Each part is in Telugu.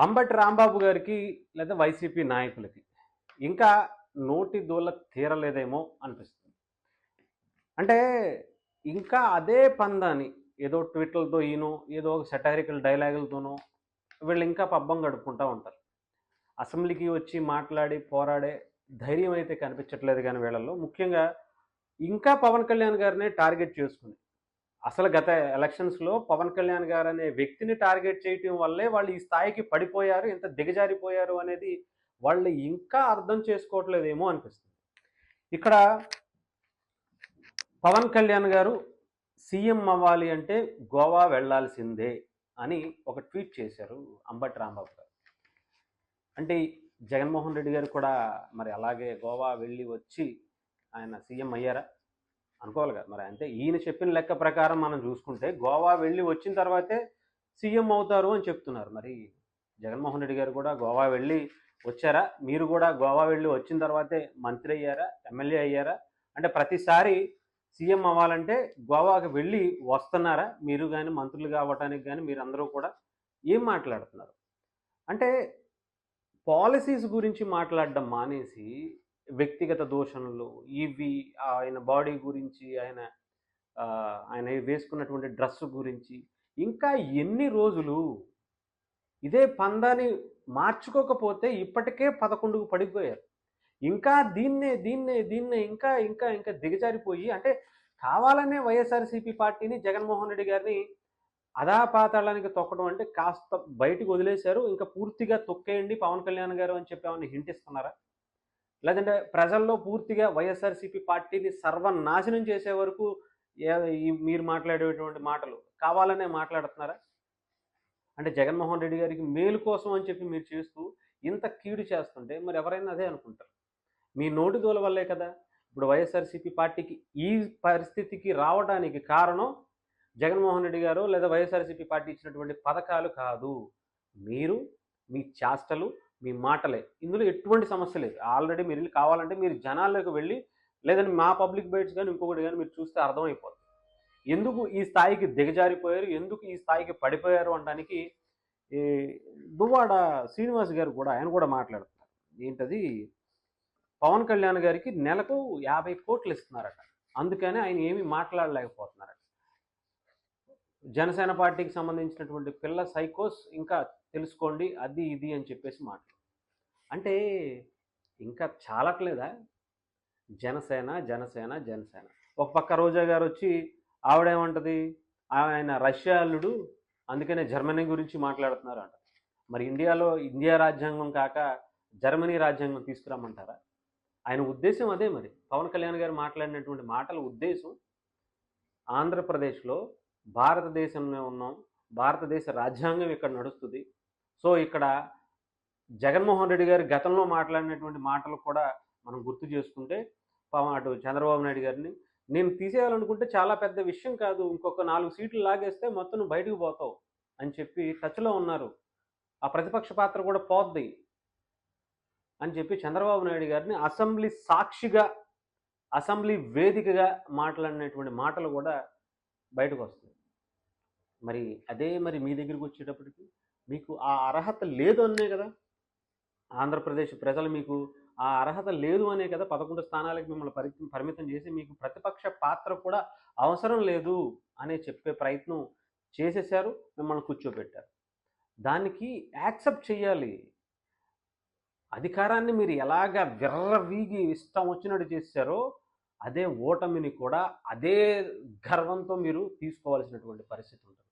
అంబటి రాంబాబు గారికి లేదా వైసీపీ నాయకులకి ఇంకా నోటి దూల తీరలేదేమో అనిపిస్తుంది. అంటే ఇంకా అదే పందాని ఏదో ట్వీట్లతో ఈనో ఏదో ఒక సెటారికల్ డైలాగులతోనో వీళ్ళు ఇంకా పబ్బం గడుపుకుంటూ ఉంటారు. అసెంబ్లీకి వచ్చి మాట్లాడి పోరాడే ధైర్యం అయితే కనిపించట్లేదు కానీ వీళ్ళల్లో ముఖ్యంగా ఇంకా పవన్ కళ్యాణ్ గారినే టార్గెట్ చేసుకుని అసలు గత ఎలక్షన్స్లో పవన్ కళ్యాణ్ గారు అనే వ్యక్తిని టార్గెట్ చేయటం వల్లే వాళ్ళు ఈ స్థాయికి పడిపోయారు, ఇంత దిగజారిపోయారు అనేది వాళ్ళు ఇంకా అర్థం చేసుకోవట్లేదేమో అనిపిస్తుంది. ఇక్కడ పవన్ కళ్యాణ్ గారు సీఎం అవ్వాలి అంటే గోవా వెళ్లాల్సిందే అని ఒక ట్వీట్ చేశారు అంబటి రాంబాబు గారు. అంటే జగన్మోహన్ రెడ్డి గారు కూడా మరి అలాగే గోవా వెళ్ళి వచ్చి ఆయన సీఎం అయ్యారా? అనుకోవాలి కదా మరి. అంటే ఈయన చెప్పిన లెక్క ప్రకారం మనం చూసుకుంటే గోవా వెళ్ళి వచ్చిన తర్వాతే సీఎం అవుతారు అని చెప్తున్నారు. మరి జగన్మోహన్ రెడ్డి గారు కూడా గోవా వెళ్ళి వచ్చారా? మీరు కూడా గోవా వెళ్ళి వచ్చిన తర్వాతే మంత్రి అయ్యారా, ఎమ్మెల్యే అయ్యారా? అంటే ప్రతిసారి సీఎం అవ్వాలంటే గోవాకి వెళ్ళి వస్తున్నారా? మీరు కానీ మంత్రులు కావటానికి కానీ మీరందరూ కూడా ఏం మాట్లాడుతున్నారు? అంటే పాలసీస్ గురించి మాట్లాడడం మానేసి వ్యక్తిగత దూషణలు ఇవి ఆయన బాడీ గురించి ఆయన వేసుకున్నటువంటి డ్రెస్ గురించి ఇంకా ఎన్ని రోజులు ఇదే పందాన్ని మార్చుకోకపోతే ఇప్పటికే 11కు పడిపోయారు. ఇంకా దీన్నే దీన్నే దీన్నే ఇంకా ఇంకా ఇంకా దిగజారిపోయి అంటే కావాలనే వైఎస్ఆర్సీపీ పార్టీని జగన్మోహన్ రెడ్డి గారిని అధాపాతాళానికి తొక్కడం అంటే కాస్త బయటకు వదిలేశారు. ఇంకా పూర్తిగా తొక్కేయండి పవన్ కళ్యాణ్ గారు అని చెప్పి ఏమన్నా హింట్ ఇస్తున్నారా? లేదంటే ప్రజల్లో పూర్తిగా వైఎస్ఆర్సీపీ పార్టీని సర్వనాశనం చేసే వరకు మీరు మాట్లాడేటువంటి మాటలు కావాలనే మాట్లాడుతున్నారా? అంటే జగన్మోహన్ రెడ్డి గారికి మేలు కోసం అని చెప్పి మీరు చేస్తూ ఇంత కీడు చేస్తుంటే మరి ఎవరైనా అదే అనుకుంటారు. మీ నోటి దూల వల్లే కదా ఇప్పుడు వైఎస్ఆర్సీపీ పార్టీకి ఈ పరిస్థితికి రావడానికి కారణం జగన్మోహన్ రెడ్డి గారు లేదా వైఎస్ఆర్సీపీ పార్టీ ఇచ్చినటువంటి పథకాలు కాదు. మీరు మీ చేష్టలు మీ మాటలే. ఇందులో ఎటువంటి సమస్య లేదు. ఆల్రెడీ మీరు కావాలంటే మీరు జనాల్లోకి వెళ్ళి లేదంటే మా పబ్లిక్ బైట్స్ కానీ ఇంకొకటి కానీ మీరు చూస్తే అర్థమైపోతుంది ఎందుకు ఈ స్థాయికి దిగజారిపోయారు, ఎందుకు ఈ స్థాయికి పడిపోయారు అనడానికి ఈ దువ్వాడ శ్రీనివాస్ గారు కూడా ఆయన కూడా మాట్లాడుతున్నారు. ఏంటది పవన్ కళ్యాణ్ గారికి నెలకు 50 కోట్లు ఇస్తున్నారట, అందుకని ఆయన ఏమీ మాట్లాడలేకపోతున్నారట. జనసేన పార్టీకి సంబంధించినటువంటి పిల్ల సైకోస్ ఇంకా తెలుసుకోండి అది ఇది అని చెప్పేసి మాట్లాడు. అంటే ఇంకా చాలట్లేదా? జనసేన జనసేన జనసేన. ఒక పక్క రోజా గారు వచ్చి ఆవిడేమంటది, ఆయన రష్యా అల్లుడు అందుకనే జర్మనీ గురించి మాట్లాడుతున్నారు అంట. మరి ఇండియా రాజ్యాంగం కాక జర్మనీ రాజ్యాంగం తీసుకురమ్మంటారా? ఆయన ఉద్దేశం అదే. మరి పవన్ కళ్యాణ్ గారు మాట్లాడినటువంటి మాటల ఉద్దేశం ఆంధ్రప్రదేశ్లో భారతదేశంలో ఉన్నాం, భారతదేశ రాజ్యాంగం ఇక్కడ నడుస్తుంది. సో ఇక్కడ జగన్మోహన్ రెడ్డి గారు గతంలో మాట్లాడినటువంటి మాటలు కూడా మనం గుర్తు చేసుకుంటే అటు చంద్రబాబు నాయుడు గారిని నేను తీసేయాలనుకుంటే చాలా పెద్ద విషయం కాదు, ఇంకొక 4 సీట్లు లాగేస్తే మొత్తం నువ్వు బయటకు పోతావు అని చెప్పి టచ్లో ఉన్నారు. ఆ ప్రతిపక్ష పాత్ర కూడా పోద్ది అని చెప్పి చంద్రబాబు నాయుడు గారిని అసెంబ్లీ సాక్షిగా అసెంబ్లీ వేదికగా మాట్లాడినటువంటి మాటలు కూడా బయటకు వస్తాయి. మరి అదే మరి మీ దగ్గరికి వచ్చేటప్పటికి మీకు ఆ అర్హత లేదు అనే కదా ఆంధ్రప్రదేశ్ ప్రజలు మీకు ఆ అర్హత లేదు అనే కదా 11 స్థానాలకు మిమ్మల్ని పరిమితం చేసి మీకు ప్రతిపక్ష పాత్ర కూడా అవసరం లేదు అనే చెప్పే ప్రయత్నం చేసేశారు, మిమ్మల్ని కూర్చోబెట్టారు. దానికి యాక్సెప్ట్ చేయాలి. అధికారాన్ని మీరు ఎలాగా విర్రవీగి ఇష్టం వచ్చినట్టు చేశారో అదే ఓటమిని కూడా అదే గర్వంతో మీరు తీసుకోవాల్సినటువంటి పరిస్థితి ఉంటుంది.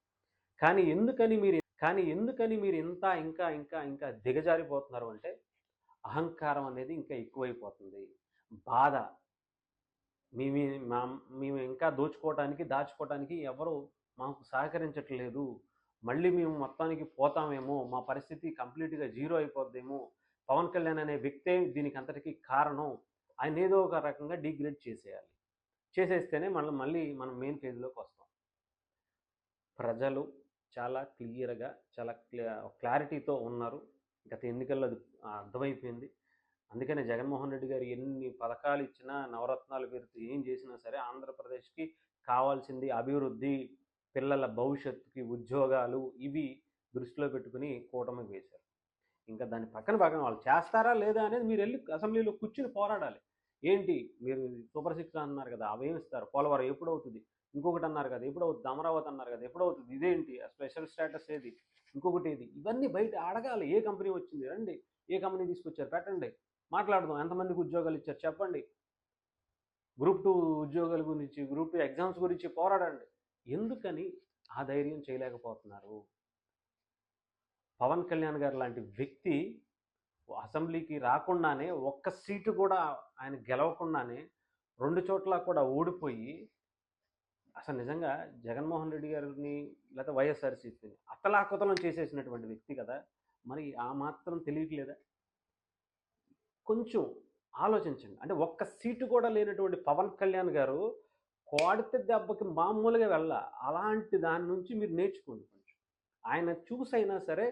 కానీ ఎందుకని మీరు ఇంత ఇంకా ఇంకా ఇంకా దిగజారిపోతున్నారు అంటే అహంకారం అనేది ఇంకా ఎక్కువైపోతుంది. బాధ మేము ఇంకా దాచుకోవటానికి ఎవరు మాకు సహకరించట్లేదు, మళ్ళీ మేము మొత్తానికి పోతామేమో, మా పరిస్థితి కంప్లీట్గా జీరో అయిపోద్దేమో, పవన్ కళ్యాణ్ అనే వ్యక్తే దీనికి అంతటికీ కారణం, ఆయన ఏదో ఒక రకంగా డిగ్రేడ్ చేసేయాలి. చేసేస్తేనే మళ్ళీ మనం మెయిన్ ఫేజ్లోకి వస్తాం. ప్రజలు చాలా క్లియర్గా చాలా క్లారిటీతో ఉన్నారు. గత ఎన్నికల్లో అది అర్థమైపోయింది. అందుకనే జగన్మోహన్ రెడ్డి గారు ఎన్ని పథకాలు ఇచ్చినా నవరత్నాలు పేరుతో ఏం చేసినా సరే ఆంధ్రప్రదేశ్కి కావాల్సింది అభివృద్ధి, పిల్లల భవిష్యత్తుకి ఉద్యోగాలు, ఇవి దృష్టిలో పెట్టుకుని కూటమికి వేశారు. ఇంకా దాన్ని పక్కన వాళ్ళు చేస్తారా లేదా అనేది మీరు వెళ్ళి అసెంబ్లీలో కూర్చుని పోరాడాలి. ఏంటి మీరు సూపర్ సిక్స్ అన్నారు కదా, అవేమి ఇస్తారు? పోలవరం ఎప్పుడవుతుంది? ఇంకొకటి అన్నారు కదా, ఎప్పుడవుతుంది? అమరావతి అన్నారు కదా, ఎప్పుడవుతుంది? ఇదేంటి ఆ స్పెషల్ స్టేటస్ ఏది? ఇంకొకటి ఏది? ఇవన్నీ బయట అడగాలి. ఏ కంపెనీ వచ్చింది? రండి. ఏ కంపెనీ తీసుకొచ్చారు? పెట్టండి. మాట్లాడదాం. ఎంతమందికి ఉద్యోగాలు ఇచ్చారు చెప్పండి. గ్రూప్ 2 ఉద్యోగాల గురించి, గ్రూప్ 2 ఎగ్జామ్స్ గురించి పోరాడండి. ఎందుకని ఆ ధైర్యం చేయలేకపోతున్నారు? పవన్ కళ్యాణ్ గారు లాంటి వ్యక్తి అసెంబ్లీకి రాకుండానే, ఒక్క సీటు కూడా ఆయన గెలవకుండానే 2 చోట్ల కూడా ఓడిపోయి, అసలు నిజంగా జగన్మోహన్ రెడ్డి గారిని లేకపోతే వైఎస్ఆర్సీపీని అతలాకుతలం చేసేసినటువంటి వ్యక్తి కదా! మరి ఆ మాత్రం తెలియట్లేదా? కొంచెం ఆలోచించండి. అంటే ఒక్క సీటు కూడా లేనటువంటి పవన్ కళ్యాణ్ గారు కోడిత దెబ్బకి మామూలుగా అలాంటి దాని నుంచి మీరు నేర్చుకోండి కొంచెం. ఆయన చూసైనా సరే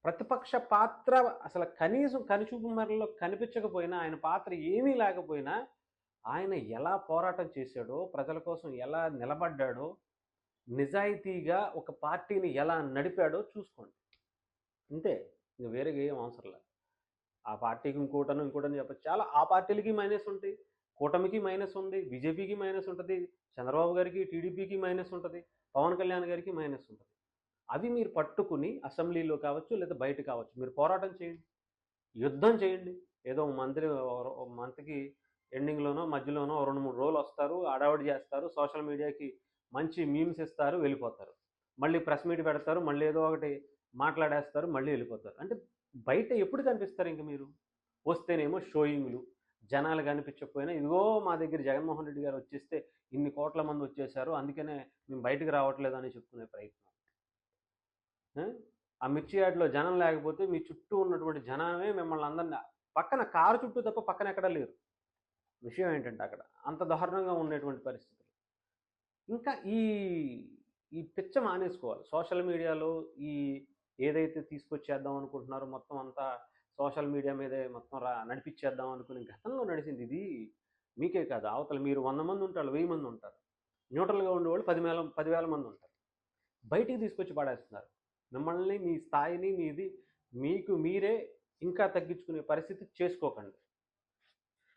ప్రతిపక్ష పాత్ర అసలు కనీసం కనుచూపు మేరలో కనిపించకపోయినా, ఆయన పాత్ర ఏమీ లేకపోయినా, ఆయన ఎలా పోరాటం చేశాడో, ప్రజల కోసం ఎలా నిలబడ్డాడో, నిజాయితీగా ఒక పార్టీని ఎలా నడిపాడో చూసుకోండి. అంతే. ఇంక వేరేగా ఏం అవసరం లేదు. ఆ పార్టీకి ఇంకోటని చెప్పచ్చు. చాలా ఆ పార్టీలకి మైనస్ ఉంటాయి. కూటమికి మైనస్ ఉంది. బీజేపీకి మైనస్ ఉంటుంది. చంద్రబాబు గారికి, టీడీపీకి మైనస్ ఉంటుంది. పవన్ కళ్యాణ్ గారికి మైనస్ ఉంటుంది. అవి మీరు పట్టుకుని అసెంబ్లీలో కావచ్చు, లేదా బయట కావచ్చు, మీరు పోరాటం చేయండి. యుద్ధం చేయండి. ఏదో మంత్కి ఎండింగ్‌లోనో, మధ్యలోనో 2, 3 రోజులు వస్తారు, హడావుడి చేస్తారు, సోషల్ మీడియాకి మంచి మీమ్స్ ఇస్తారు, వెళ్ళిపోతారు. మళ్ళీ ప్రెస్ మీట్ పెడతారు, మళ్ళీ ఏదో ఒకటి మాట్లాడేస్తారు, మళ్ళీ వెళ్ళిపోతారు. అంటే బయట ఎప్పుడు కనిపిస్తారు ఇంక మీరు? వస్తేనేమో షోయింగ్‌లు, జనాలు కనిపించకపోయినా, ఇదిగో మా దగ్గర జగన్మోహన్ రెడ్డి గారు వచ్చేస్తే ఇన్ని కోట్ల మంది వచ్చేసారు, అందుకనే మేము బయటకు రావట్లేదు అని చెప్పుకునే ప్రయత్నం. ఆ మిర్చి యార్డ్‌లో జనం లేకపోతే మీ చుట్టూ ఉన్నటువంటి జనమే మిమ్మల్ని అందరిని పక్కన కారు చుట్టూ తప్ప పక్కన ఎక్కడా లేరు. విషయం ఏంటంటే అక్కడ అంత దారుణంగా ఉండేటువంటి పరిస్థితులు. ఇంకా ఈ పిచ్చ మానేసుకోవాలి. సోషల్ మీడియాలో ఈ ఏదైతే తీసుకొచ్చేద్దాం అనుకుంటున్నారో మొత్తం అంతా సోషల్ మీడియా మీదే మొత్తం నడిపిచ్చేద్దాం అనుకుని గతంలో నడిచింది ఇది. మీకే కాదు, అవతల మీరు 100 మంది ఉంటారు, 1000 మంది ఉంటారు. న్యూట్రల్‌గా ఉండేవాళ్ళు 10,000 మంది ఉంటారు. బయటికి తీసుకొచ్చి పడేస్తున్నారు. మిమ్మల్ని, మీ స్థాయిని, మీకు మీరే ఇంకా తగ్గించుకునే పరిస్థితి చేసుకోకండి.